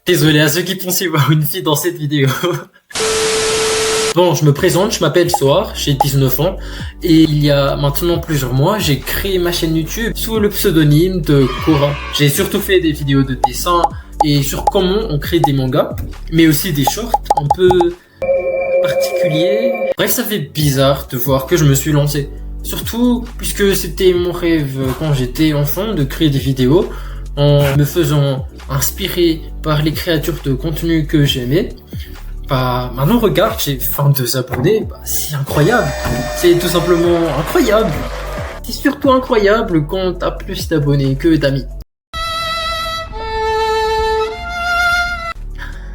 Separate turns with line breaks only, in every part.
Désolé à ceux qui pensaient voir une fille dans cette vidéo. Bon, je me présente, je m'appelle Soar, j'ai 19 ans et il y a maintenant plusieurs mois, j'ai créé ma chaîne YouTube sous le pseudonyme de Cora. J'ai surtout fait des vidéos de dessin et sur comment on crée des mangas, mais aussi des shorts un peu particuliers. Bref, ça fait bizarre de voir que je me suis lancé. Surtout puisque c'était mon rêve quand j'étais enfant de créer des vidéos en me faisant inspirer par les créatures de contenu que j'aimais. Bah, maintenant regarde, j'ai 22 abonnés, bah, c'est incroyable, c'est tout simplement incroyable. C'est surtout incroyable quand t'as plus d'abonnés que d'amis.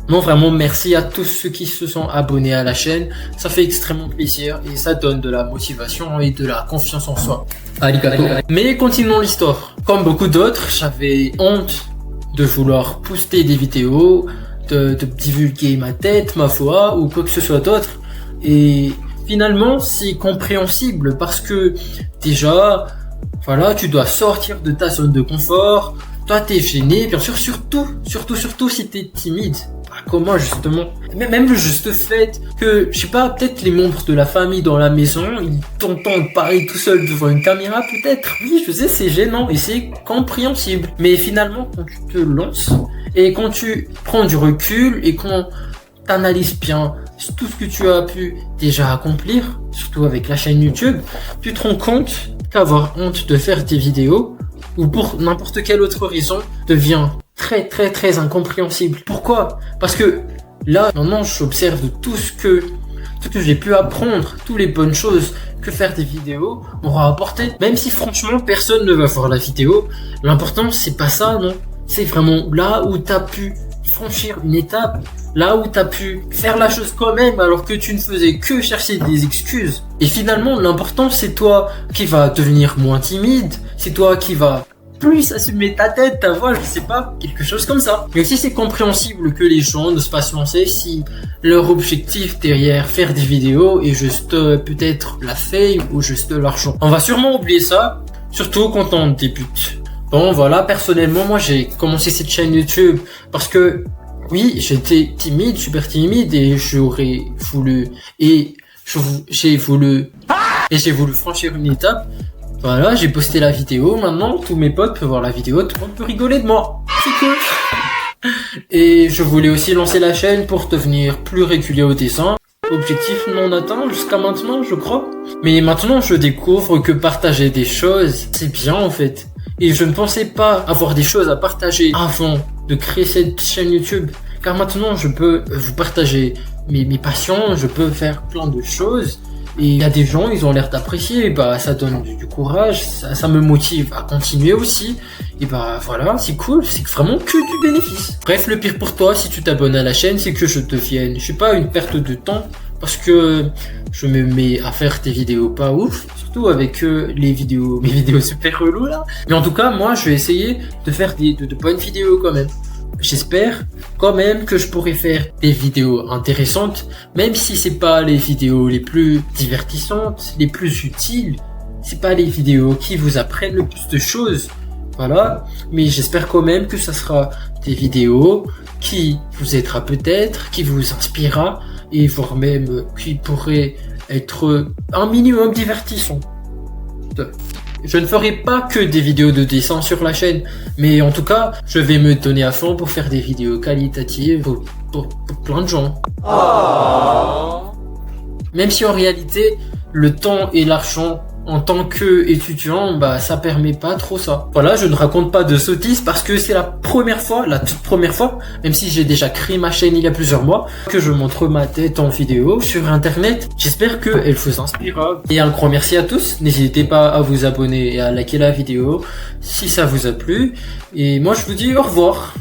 Non, vraiment merci à tous ceux qui se sont abonnés à la chaîne, ça fait extrêmement plaisir et ça donne de la motivation et de la confiance en soi. Arigato. Mais continuons l'histoire. Comme beaucoup d'autres, j'avais honte de vouloir poster des vidéos, de divulguer ma tête, ma voix ou quoi que ce soit d'autre. Et finalement, c'est compréhensible parce que déjà, voilà, tu dois sortir de ta zone de confort. Toi, t'es gêné, bien sûr, surtout si t'es timide. Bah, comment justement? Même le juste fait que, je sais pas, peut-être les membres de la famille dans la maison, ils t'entendent parler tout seul devant une caméra, peut-être. Oui, je sais, c'est gênant et c'est compréhensible. Mais finalement, quand tu te lances, et quand tu prends du recul et quand t'analyses bien tout ce que tu as pu déjà accomplir, surtout avec la chaîne YouTube, tu te rends compte qu'avoir honte de faire des vidéos ou pour n'importe quelle autre raison devient très incompréhensible. Pourquoi? Parce que là, maintenant, j'observe tout ce que j'ai pu apprendre, toutes les bonnes choses que faire des vidéos m'aura apporté. Même si franchement, personne ne va voir la vidéo, l'important c'est pas ça, non? C'est vraiment là où t'as pu franchir une étape, là où t'as pu faire la chose quand même alors que tu ne faisais que chercher des excuses. Et finalement, l'important c'est toi qui va devenir moins timide, c'est toi qui va plus assumer ta tête, ta voix, je sais pas, quelque chose comme ça. Mais aussi c'est compréhensible que les gens ne se pas se lancer si leur objectif derrière faire des vidéos est juste peut-être la fame ou juste l'argent. On va sûrement oublier ça, surtout quand on débute. Bon voilà, personnellement moi j'ai commencé cette chaîne YouTube parce que oui, j'étais timide, super timide et j'ai voulu franchir une étape. Voilà, j'ai posté la vidéo, maintenant tous mes potes peuvent voir la vidéo, tout le monde peut rigoler de moi. C'est cool. Et je voulais aussi lancer la chaîne pour devenir plus régulier au dessin. Objectif non atteint jusqu'à maintenant, je crois. Mais maintenant je découvre que partager des choses, c'est bien en fait. Et je ne pensais pas avoir des choses à partager avant de créer cette chaîne YouTube. Car maintenant, je peux vous partager mes passions, je peux faire plein de choses. Et il y a des gens, ils ont l'air d'apprécier. Bah, ça donne du courage, ça me motive à continuer aussi. Et bah voilà, c'est cool, c'est vraiment que du bénéfice. Bref, le pire pour toi, si tu t'abonnes à la chaîne, c'est que je devienne, je sais pas, une perte de temps. Parce que je me mets à faire des vidéos pas ouf, surtout avec mes vidéos super relous là. Mais en tout cas, moi, je vais essayer de faire de bonnes vidéos quand même. J'espère quand même que je pourrai faire des vidéos intéressantes, même si c'est pas les vidéos les plus divertissantes, les plus utiles. C'est pas les vidéos qui vous apprennent le plus de choses. Voilà. Mais j'espère quand même que ça sera des vidéos qui vous aidera peut-être, qui vous inspirera et voire même qui pourrait être un minimum divertissant. Je ne ferai pas que des vidéos de dessin sur la chaîne, mais en tout cas, je vais me donner à fond pour faire des vidéos qualitatives pour plein de gens. Même si en réalité, le temps et l'argent en tant qu'étudiant, bah ça permet pas trop ça. Voilà, je ne raconte pas de sottises parce que c'est la toute première fois, même si j'ai déjà créé ma chaîne il y a plusieurs mois, que je montre ma tête en vidéo sur internet. J'espère qu'elle vous inspirera. Et un grand merci à tous. N'hésitez pas à vous abonner et à liker la vidéo si ça vous a plu. Et moi je vous dis au revoir.